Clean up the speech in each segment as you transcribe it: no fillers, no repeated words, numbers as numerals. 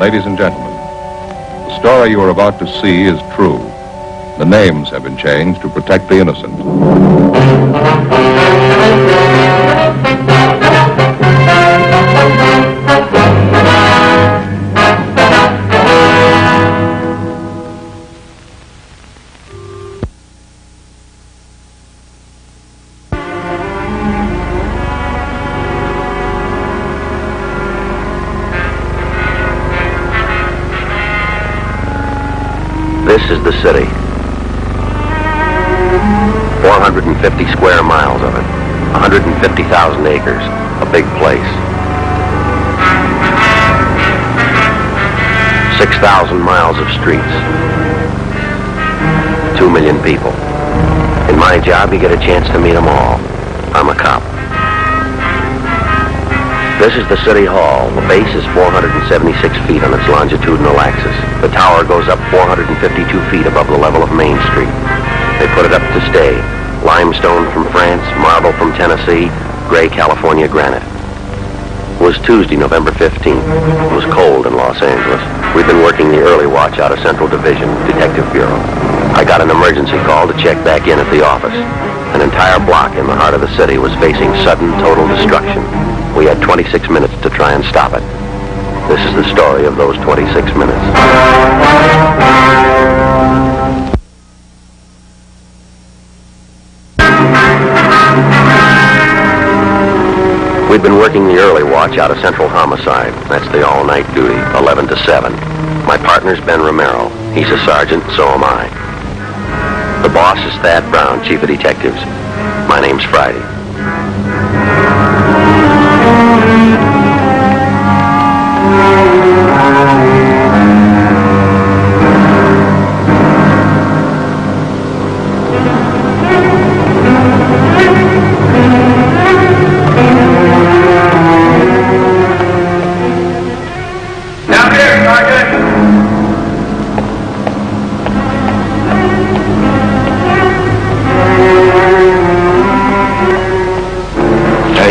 Ladies and gentlemen, the story you are about to see is true. The names have been changed to protect the innocent. This is the city. 450 square miles of it. 150,000 acres. A big place. 6,000 miles of streets. 2 million people. In my job, you get a chance to meet them all. I'm a cop. This is the City Hall. The base is 476 feet on its longitudinal axis. The tower goes up 452 feet above the level of Main Street. They put it up to stay. Limestone from France, marble from Tennessee, gray California granite. It was Tuesday, November 15th. It was cold in Los Angeles. We'd been working the early watch out of Central Division, Detective Bureau. I got an emergency call to check back in at the office. An entire block in the heart of the city was facing sudden, total destruction. We had 26 minutes to try and stop it. This is the story of those 26 minutes. We'd been working the early watch out of Central Homicide. That's the all-night duty, 11 to 7. My partner's Ben Romero. He's a sergeant, so am I. The boss is Thad Brown, chief of detectives. My name's Friday.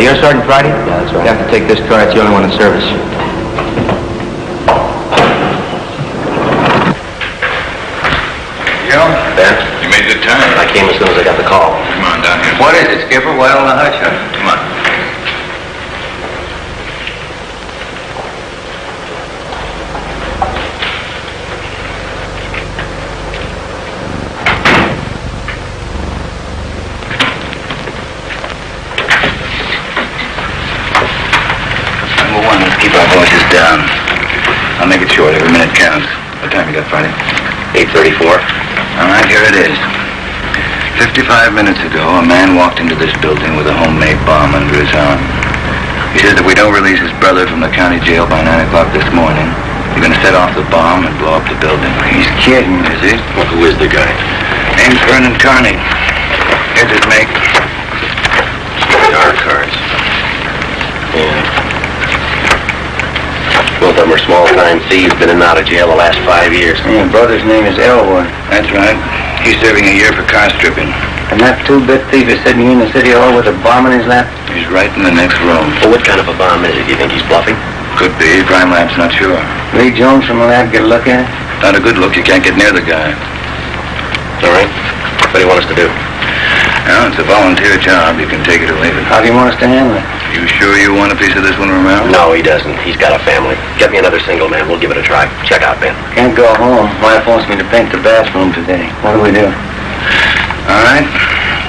You're Sergeant Friday? Yeah, that's right. You have to take this car. It's the only one in service. Joe? Ben? You made good time. I came as soon as I got the call. Come on, down here. What is it, Skipper? Why all the hush? Come on. Keep our voices down. I'll make it short. Every minute counts. What time you got, Friday? 8:34. All right, here it is. 55 minutes ago, a man walked into this building with a homemade bomb under his arm. He says that we don't release his brother from the county jail by 9 o'clock this morning, you're going to set off the bomb and blow up the building. He's kidding. Is he? Well, who is the guy? Name's Vernon Carney. Here's his make. Dark cards. Yeah. Both of them are small-time thieves, been in and out of jail the last 5 years. Your brother's name is Elwood. That's right. He's serving a year for car stripping. And that two-bit thief is sitting in the city hall with a bomb in his lap? He's right in the next room. Well, what kind of a bomb is it? Do you think he's bluffing? Could be. Crime lab's not sure. Lee Jones from the lab get a look at it? Not a good look. You can't get near the guy. All right. What do you want us to do? Well, it's a volunteer job. You can take it or leave it. How do you want us to handle it? You sure you want a piece of this one, Romero? No, he doesn't. He's got a family. Get me another single man. We'll give it a try. Check out, Ben. Can't go home. Wife wants me to paint the bathroom today. What do we do? All right.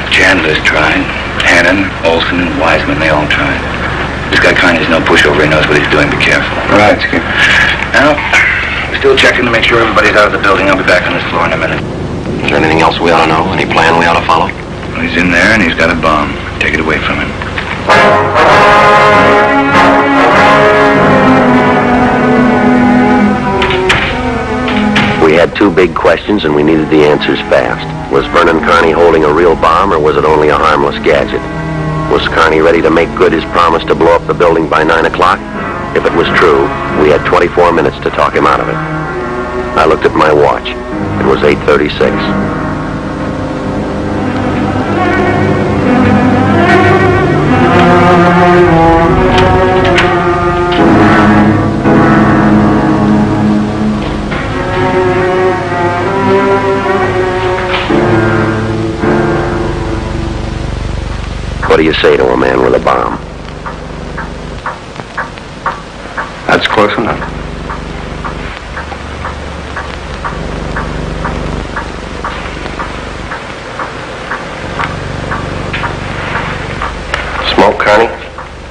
Chandler's tried. Hannon, Olson, and Wiseman, they all tried. This guy Carney's no pushover. He knows what he's doing. Be careful. Right, Skipper. Now, we're still checking to make sure everybody's out of the building. I'll be back on this floor in a minute. Is there anything else we ought to know? Any plan we ought to follow? Well, he's in there, and he's got a bomb. Take it away from him. We had two big questions, and we needed the answers fast. Was Vernon Carney holding a real bomb, or was it only a harmless gadget? Was Carney ready to make good his promise to blow up the building by 9 o'clock? If it was true, we had 24 minutes to talk him out of it. I looked at my watch. It was 8:36. What do you say to a man with a bomb? That's close enough. Smoke, Carney?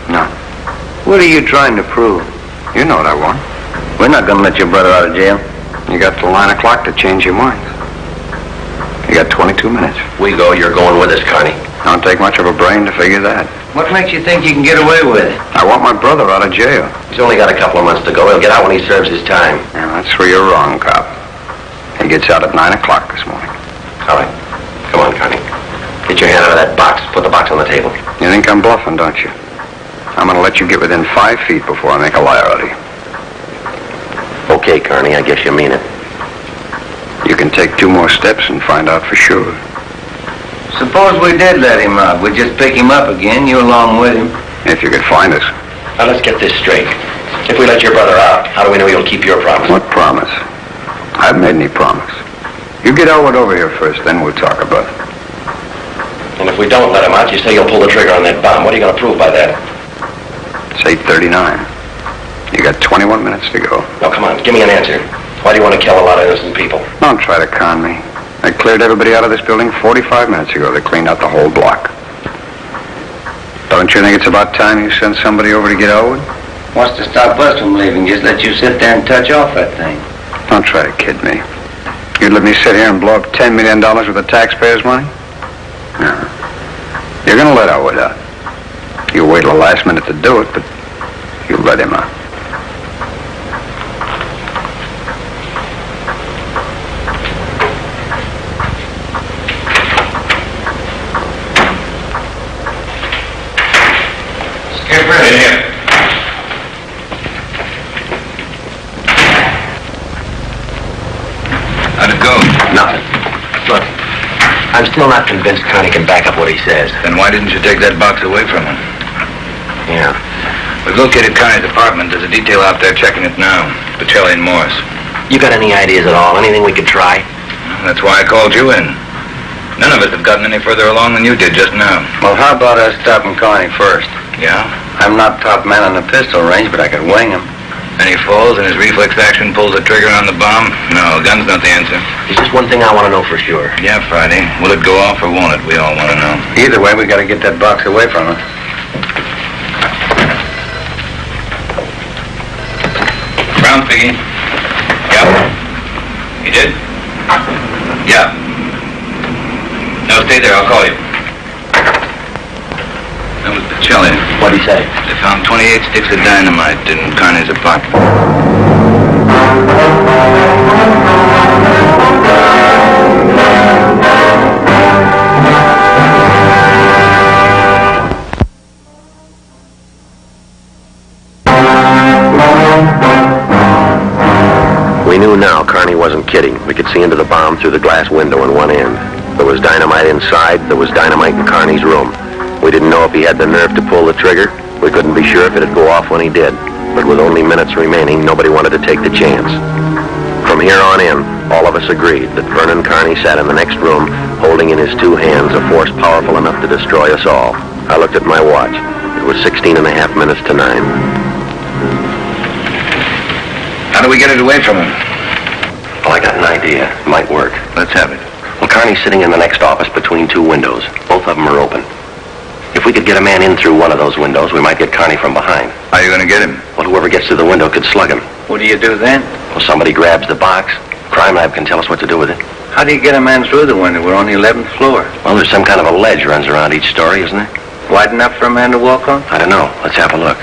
No. What are you trying to prove? You know what I want. We're not going to let your brother out of jail. You got till 9 o'clock to change your mind. You got 22 minutes. We go, you're going with us, Carney. Don't take much of a brain to figure that. What makes you think you can get away with it? I want my brother out of jail. He's only got a couple of months to go. He'll get out when he serves his time. Yeah, that's where you're wrong, cop. He gets out at 9 o'clock this morning. All right. Come on, Carney. Get your hand out of that box. Put the box on the table. You think I'm bluffing, don't you? I'm going to let you get within 5 feet before I make a liar out of you. Okay, Carney, I guess you mean it. You can take 2 more steps and find out for sure. Suppose we did let him out. We'd just pick him up again, you along with him. If you could find us. Now, let's get this straight. If we let your brother out, how do we know you'll keep your promise? What promise? I haven't made any promise. You get Elwood over here first, then we'll talk about it. And if we don't let him out, you say you'll pull the trigger on that bomb. What are you going to prove by that? It's 8:39. You got 21 minutes to go. Now, come on, give me an answer. Why do you want to kill a lot of innocent people? Don't try to con me. They cleared everybody out of this building 45 minutes ago. They cleaned out the whole block. Don't you think it's about time you sent somebody over to get Elwood? Wants to stop us from leaving. Just let you sit there and touch off that thing. Don't try to kid me. You'd let me sit here and blow up $10 million worth of taxpayers' money? No. You're going to let Elwood out. You wait till the last minute to do it, but you let him out. Skipper, in here. How'd it go? Nothing. Look, I'm still not convinced Carney can back up what he says. Then why didn't you take that box away from him? Yeah. We've located Carney's apartment. There's a detail out there checking it now. Pacelli and Morris. You got any ideas at all? Anything we could try? That's why I called you in. None of us have gotten any further along than you did just now. Well, how about us stopping Carney first? Yeah? I'm not top man on the pistol range, but I could wing him. And he falls and his reflex action pulls the trigger on the bomb? No, gun's not the answer. There's just one thing I want to know for sure. Yeah, Friday. Will it go off or won't it? We all want to know. Either way, we got to get that box away from us. Brown piggy. Yep. You did? Yeah. No, stay there. I'll call you. That was Pacelli. What'd he say? They found 28 sticks of dynamite in Carney's apartment. We knew now Carney wasn't kidding. We could see into the bomb through the glass window in one end. There was dynamite inside. There was dynamite in Carney's room. We didn't know if he had the nerve to pull the trigger. We couldn't be sure if it'd go off when he did. But with only minutes remaining, nobody wanted to take the chance. From here on in, all of us agreed that Vernon Carney sat in the next room, holding in his 2 hands a force powerful enough to destroy us all. I looked at my watch. It was 16 and a half minutes to 9. How do we get it away from him? Well, I got an idea. It might work. Let's have it. Well, Carney's sitting in the next office between 2 windows. Both of them are open. If we could get a man in through one of those windows, we might get Carney from behind. How are you going to get him? Well, whoever gets through the window could slug him. What do you do then? Well, somebody grabs the box. Crime Lab can tell us what to do with it. How do you get a man through the window? We're on the 11th floor. Well, there's some kind of a ledge runs around each story, isn't there? Wide enough for a man to walk on? I don't know. Let's have a look.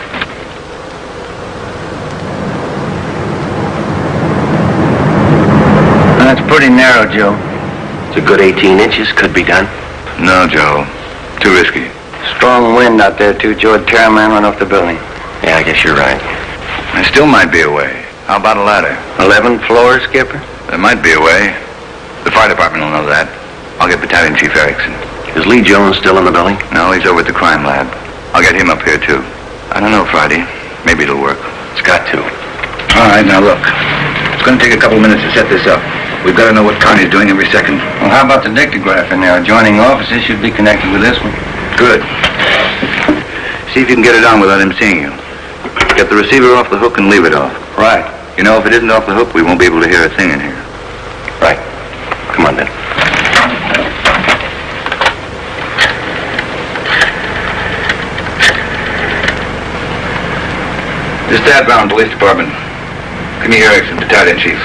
That's pretty narrow, Joe. It's a good 18 inches. Could be done. No, Joe. Too risky. Strong wind out there, too, Joe. I'd tear a man run off the building. Yeah, I guess you're right. There still might be a way. How about a ladder? 11th floor, Skipper? There might be a way. The fire department will know that. I'll get Battalion Chief Erickson. Is Lee Jones still in the building? No, he's over at the crime lab. I'll get him up here, too. I don't know, Friday. Maybe it'll work. It's got to. All right, now look. It's going to take a couple minutes to set this up. We've got to know what Carney's doing every second. Well, how about the dictograph in there? Adjoining offices should be connected with this one. Good. See if you can get it on without him seeing you. Get the receiver off the hook and leave it off. Right. You know, if it isn't off the hook, we won't be able to hear a thing in here. Right. Come on, then. This is Dad Brown, Police Department. Give me Erickson, Battalion Chief.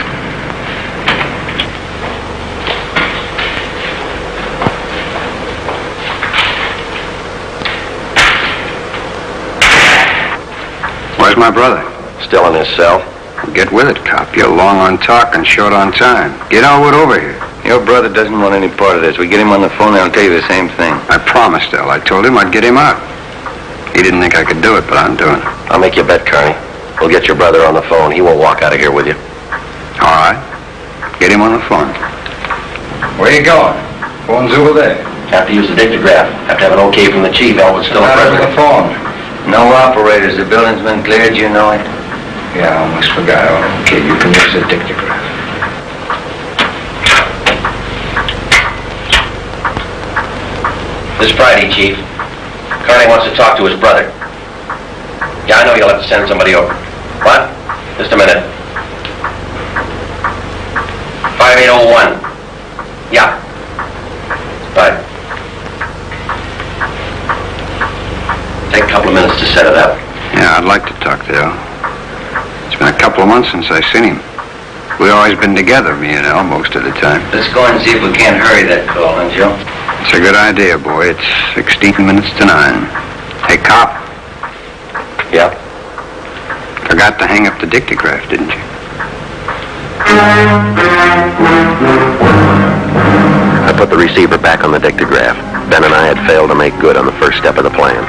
Where's my brother? Still in his cell. Get with it, cop. You're long on talk and short on time. Get Elwood over here. Your brother doesn't want any part of this. We get him on the phone, I'll tell you the same thing. I promised El. I told him I'd get him out. He didn't think I could do it, but I'm doing it. I'll make you a bet, Carney. We'll get your brother on the phone. He won't walk out of here with you. All right. Get him on the phone. Where you going? Phone's over there. Have to use the dictograph. Have to have an okay from the chief. Elwood's still a prisoner. the phone. No operators. The building's been cleared, you know it. Yeah, I almost forgot. Okay, you can use the dictograph. This Friday, Chief. Carney wants to talk to his brother. Yeah, I know you'll have to send somebody over. What? Just a minute. 5801. Yeah. Right. Take a couple of minutes to set it up. Yeah, I'd like to talk to El. It's been a couple of months since I've seen him. We've always been together, me and El, most of the time. Let's go and see if we can't hurry that call, huh, Joe? It's a good idea, boy. It's 16 minutes to 9. Hey, cop. Yeah? Forgot to hang up the dictograph, didn't you? I put the receiver back on the dictograph. Ben and I had failed to make good on the first step of the plan.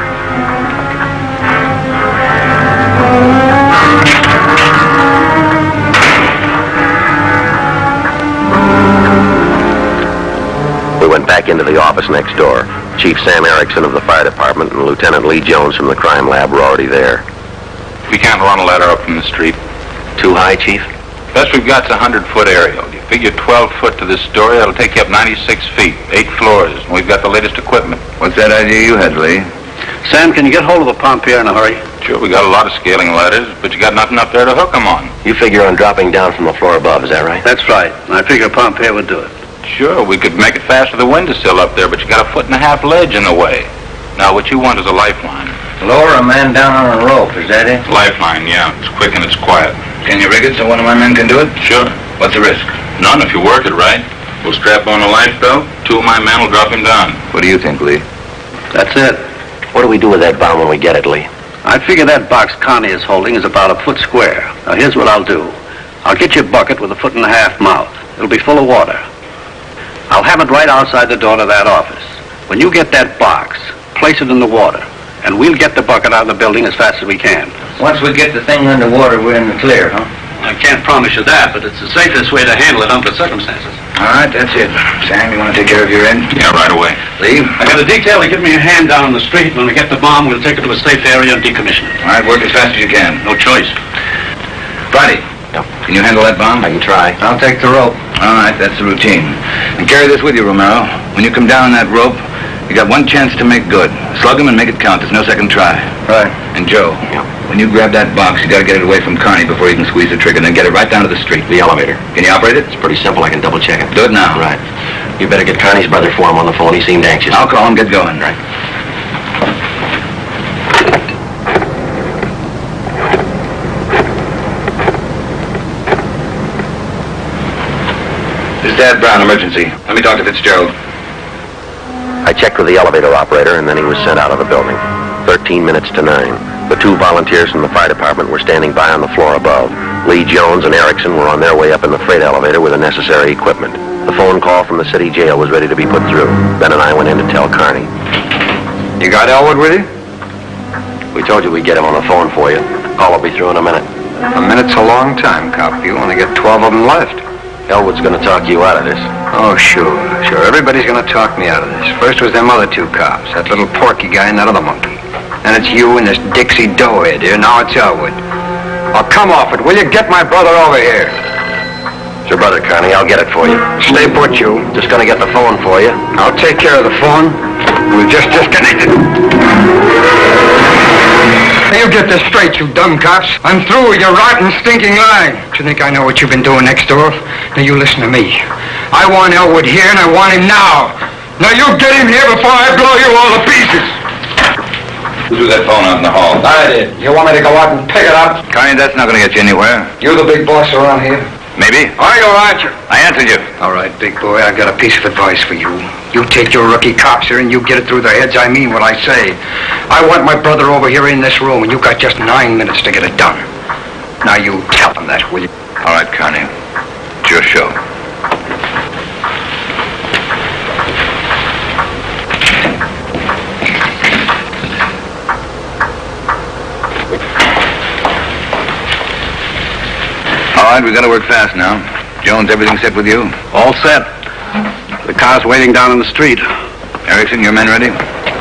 We went back into the office next door. Chief Sam Erickson of the fire department and Lieutenant Lee Jones from the crime lab were already there. We can't run a ladder up from the street. Too high, Chief? Best we've got's a 100-foot aerial. You figure 12 foot to this story, that'll take you up 96 feet, 8 floors, and we've got the latest equipment. What's that idea you had, Lee? Sam, can you get hold of a pompier in a hurry? Sure, we got a lot of scaling ladders, but you got nothing up there to hook them on. You figure on dropping down from the floor above, is that right? That's right. I figure a pompier would do it. Sure, we could make it fast with the windowsill up there, but you got a 1.5 foot ledge in the way. Now, what you want is a lifeline. Lower a man down on a rope, is that it? Lifeline, yeah. It's quick and it's quiet. Can you rig it so one of my men can do it? Sure. What's the risk? None if you work it right. We'll strap on a life belt. 2 of my men will drop him down. What do you think, Lee? That's it. What do we do with that bomb when we get it, Lee? I figure that box Connie is holding is about 1 foot square. Now, here's what I'll do. I'll get you a bucket with a 1.5 foot mouth. It'll be full of water. I'll have it right outside the door to that office. When you get that box, place it in the water, and we'll get the bucket out of the building as fast as we can. Once we get the thing underwater, we're in the clear, huh? I can't promise you that, but it's the safest way to handle it under the circumstances. All right, that's it. Sam, you want to take care of your end? Yeah, right away. Lee? I got a detail to give me a hand down on the street. When we get the bomb, we'll take it to a safe area and decommission it. All right, work as fast as you can. No choice. Friday. Yep. Can you handle that bomb? I can try. I'll take the rope. All right, that's the routine. And carry this with you, Romero. When you come down on that rope, you got one chance to make good. Slug him and make it count. There's no second try. Right. And Joe, when you grab that box, you got to get it away from Carney before you can squeeze the trigger, and then get it right down to the street. The elevator. Can you operate it? It's pretty simple. I can double check it. Do it now. Right. You better get Connie's brother for him on the phone. He seemed anxious. I'll call him. Get going. Right. This is Dad Brown, emergency. Let me talk to Fitzgerald. I checked with the elevator operator, and then he was sent out of the building. 13 minutes to 9. The 2 volunteers from the fire department were standing by on the floor above. Lee Jones and Erickson were on their way up in the freight elevator with the necessary equipment. The phone call from the city jail was ready to be put through. Ben and I went in to tell Carney. You got Elwood with you? We told you we'd get him on the phone for you. Call will be through in a minute. A minute's a long time, cop. You only got 12 of them left. Elwood's going to talk you out of this. Oh, sure. Everybody's going to talk me out of this. First was them other 2 cops, that little Porky guy and that other monkey. Then it's you and this Dixie doughhead here. Now it's Elwood. Oh, come off it. Will you get my brother over here? It's your brother, Connie. I'll get it for you. Stay put, you. Just going to get the phone for you. I'll take care of the phone. We've just disconnected. Now, you get this straight, you dumb cops. I'm through with your rotten, stinking lying. Do you think I know what you've been doing next door? Now, you listen to me. I want Elwood here, and I want him now. Now, you get him here before I blow you all to pieces. Who threw that phone out in the hall? I did. You want me to go out and pick it up? Connie, that's not going to get you anywhere. You the big boss around here? Maybe. Are you or aren't you? I answered you. All right, big boy, I've got a piece of advice for you. You take your rookie cops here and you get it through their heads. I mean what I say. I want my brother over here in this room, and you've got just 9 minutes to get it done. Now you tell him that, will you? All right, Connie. It's your show. All right, we got to work fast now. Jones, everything set with you? All set. The car's waiting down in the street. Erickson, your men ready?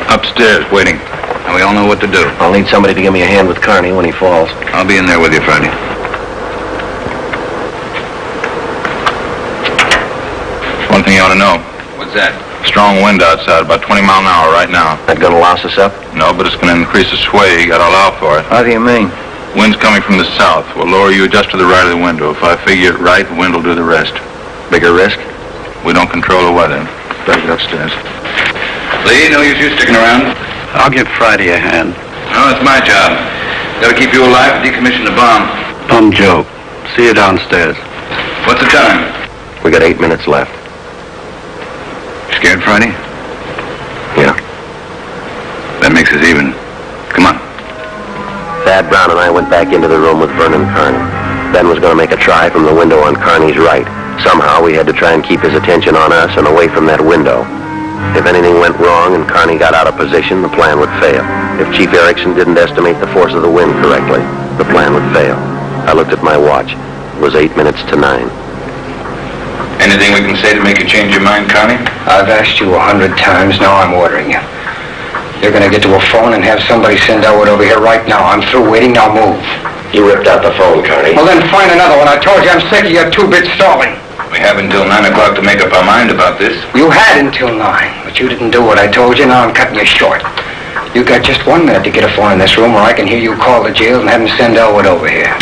Upstairs, waiting. And we all know what to do. I'll need somebody to give me a hand with Carney when he falls. I'll be in there with you Friday. One thing you ought to know. What's that? Strong wind outside, about 20 miles an hour right now. That gonna louse us up? No, but it's going to increase the sway. You got to allow for it. How do you mean? Wind's coming from the south. We'll lower you just to the right of the window. If I figure it right, the wind will do the rest. Bigger risk? We don't control the weather. Better get upstairs. Lee, no use you sticking around. I'll give Friday a hand. No, it's my job. Got to keep you alive and decommission the bomb. Bum joke. See you downstairs. What's the time? We got 8 minutes left. Scared, Friday? Yeah. That makes us even. Come on. Thad Brown and I went back into the room with Vernon Carney. Ben was going to make a try from the window on Carney's right. Somehow we had to try and keep his attention on us and away from that window. If anything went wrong and Carney got out of position, the plan would fail. If Chief Erickson didn't estimate the force of the wind correctly, the plan would fail. I looked at my watch. It was 8 minutes to 9. Anything we can say to make you change your mind, Connie? I've asked you 100 times, now I'm ordering you. You're gonna get to a phone and have somebody send Elwood over here right now. I'm through waiting, now move. You ripped out the phone, Carney. Well, then find another one. I told you I'm sick of your 2-bit stalling. We have until 9 o'clock to make up our mind about this. You had until 9, but you didn't do what I told you. Now I'm cutting you short. You got just 1 minute to get a phone in this room where I can hear you call the jail and have them send Elwood over here.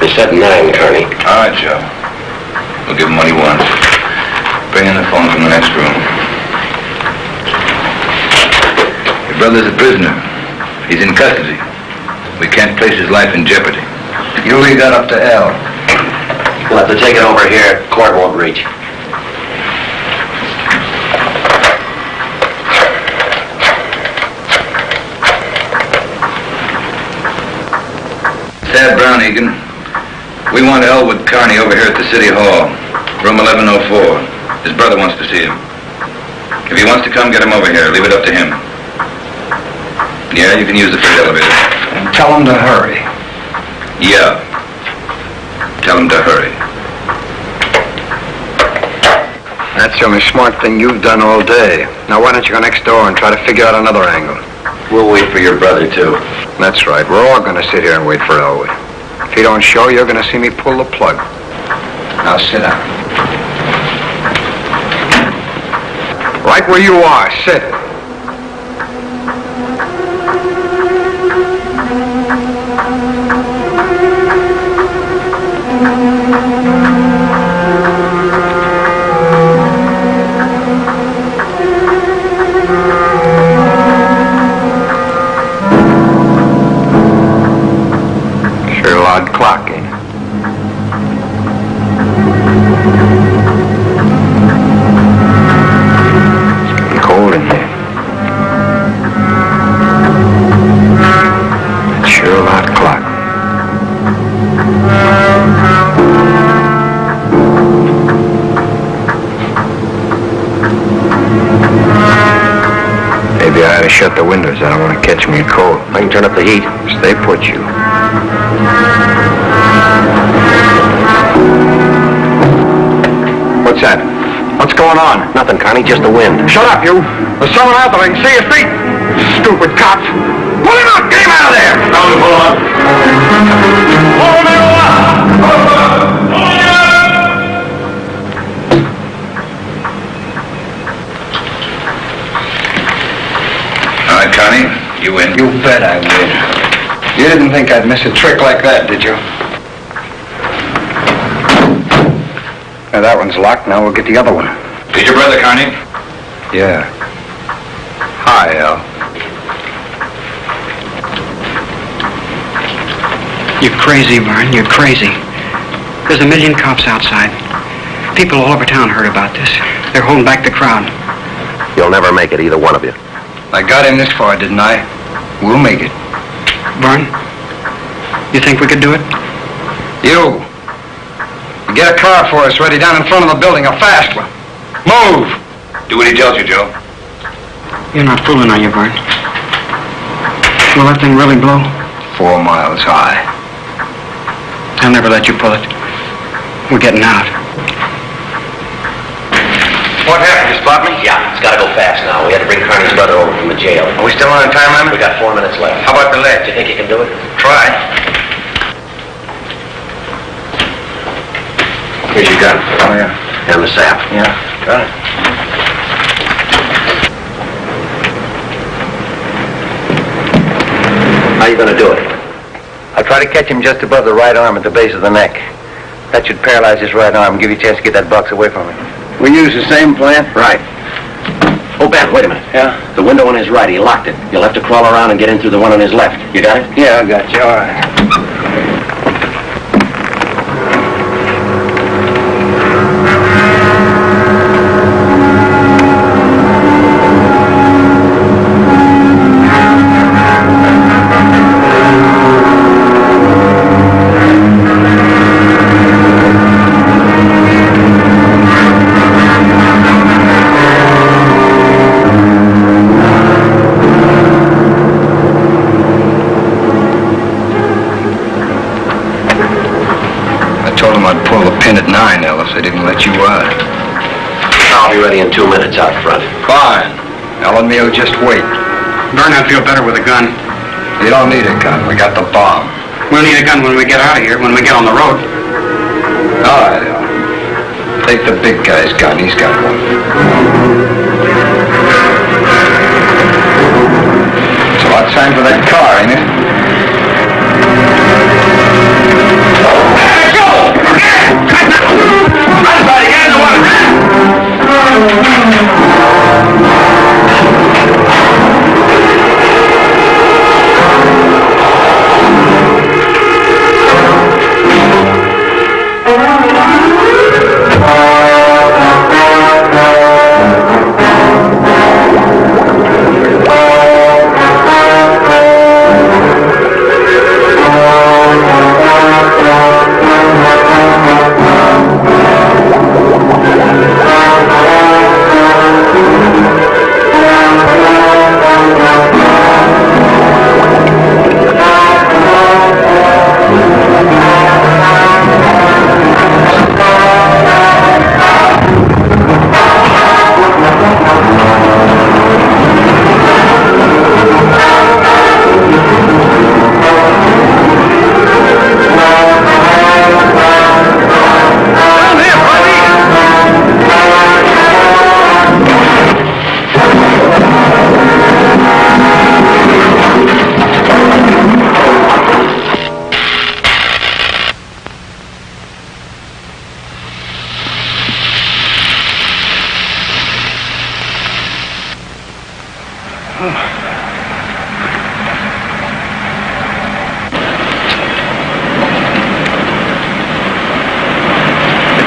It's at 9, Carney. All right, Joe. We'll give him what he wants. Bring in the phone from the next room. Your brother's a prisoner. He's in custody. We can't place his life in jeopardy. You leave that up to El. We'll have to take it over here. Court won't reach. Thad Brown, Egan. We want Elwood Carney over here at the City Hall. Room 1104. His brother wants to see him. If he wants to come, get him over here. Leave it up to him. Yeah, you can use the freight elevator. And tell him to hurry. Yeah. Tell him to hurry. That's the only smart thing you've done all day. Now why don't you go next door and try to figure out another angle? We'll wait for your brother, too. That's right. We're all gonna sit here and wait for Elwood. If he don't show, you're gonna see me pull the plug. Now sit down. Right where you are, sit. Sure odd clock, eh? It's getting cold in here. It's sure a odd clock. Maybe I ought to shut the windows. I don't want to catch me a cold. I can turn up the heat. Stay put, you. What's that? What's going on? Nothing, Carney, just the wind. Shut up, you. There's someone out there. I can see your feet. Stupid cops. Pull him out. Get him out of there. Tell him to pull up. All right, Connie, you win. You bet I will. You didn't think I'd miss a trick like that, did you? Now, that one's locked. Now we'll get the other one. Is your brother, Carney? Yeah. Hi, Al. You're crazy, Vern. You're crazy. There's a million cops outside. People all over town heard about this. They're holding back the crowd. You'll never make it, either one of you. I got him this far, didn't I? We'll make it. Vern, you think we could do it? You get a car for us ready down in front of the building, a fast one. Move! Do what he tells you, Joe. You're not fooling, are you, Vern? Will that thing really blow? 4 miles high. I'll never let you pull it. We're getting out. What happened? You spot me? Yeah, it's got to go fast now. We had to bring Carney's brother over from the jail. Are we still on time limit? We got 4 minutes left. How about the ledge? Do you think you can do it? Try. Here's your gun. Oh, yeah. And the sap. Yeah, got it. How you going to do it? I'll try to catch him just above the right arm at the base of the neck. That should paralyze his right arm and give you a chance to get that box away from him. We use the same plan? Right. Oh, Ben, wait a minute. Yeah? The window on his right, he locked it. You'll have to crawl around and get in through the one on his left. You got it? Yeah, I got you. All right. Pin at 9, Ellis. I didn't let you out. I'll be ready in 2 minutes out front. Fine. Al and me will just wait. Vern, I'd feel better with a gun. You don't need a gun. We got the bomb. We'll need a gun when we get out of here, when we get on the road. All right, Al. Take the big guy's gun. He's got one. It's about time for that car, ain't it?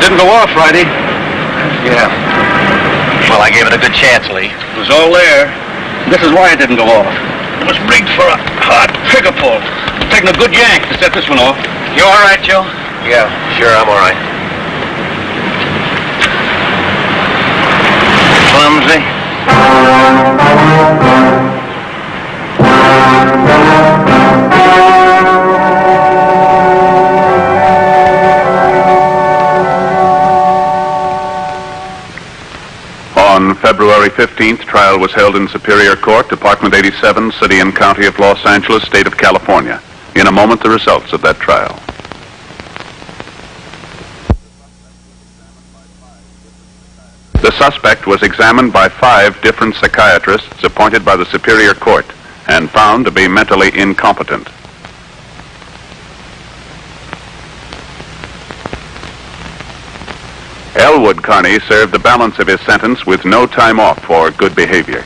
Didn't go off, Friday. Yeah. Well, I gave it a good chance, Lee. It was all there. This is why it didn't go off. It was rigged for a hard trigger pull. Taking a good yank to set this one off. You all right, Joe? Yeah, sure, I'm all right. Clumsy. On February 15th, trial was held in Superior Court, Department 87, City and County of Los Angeles, State of California. In a moment, the results of that trial. The suspect was examined by 5 different psychiatrists appointed by the Superior Court and found to be mentally incompetent. Elwood Carney served the balance of his sentence with no time off for good behavior.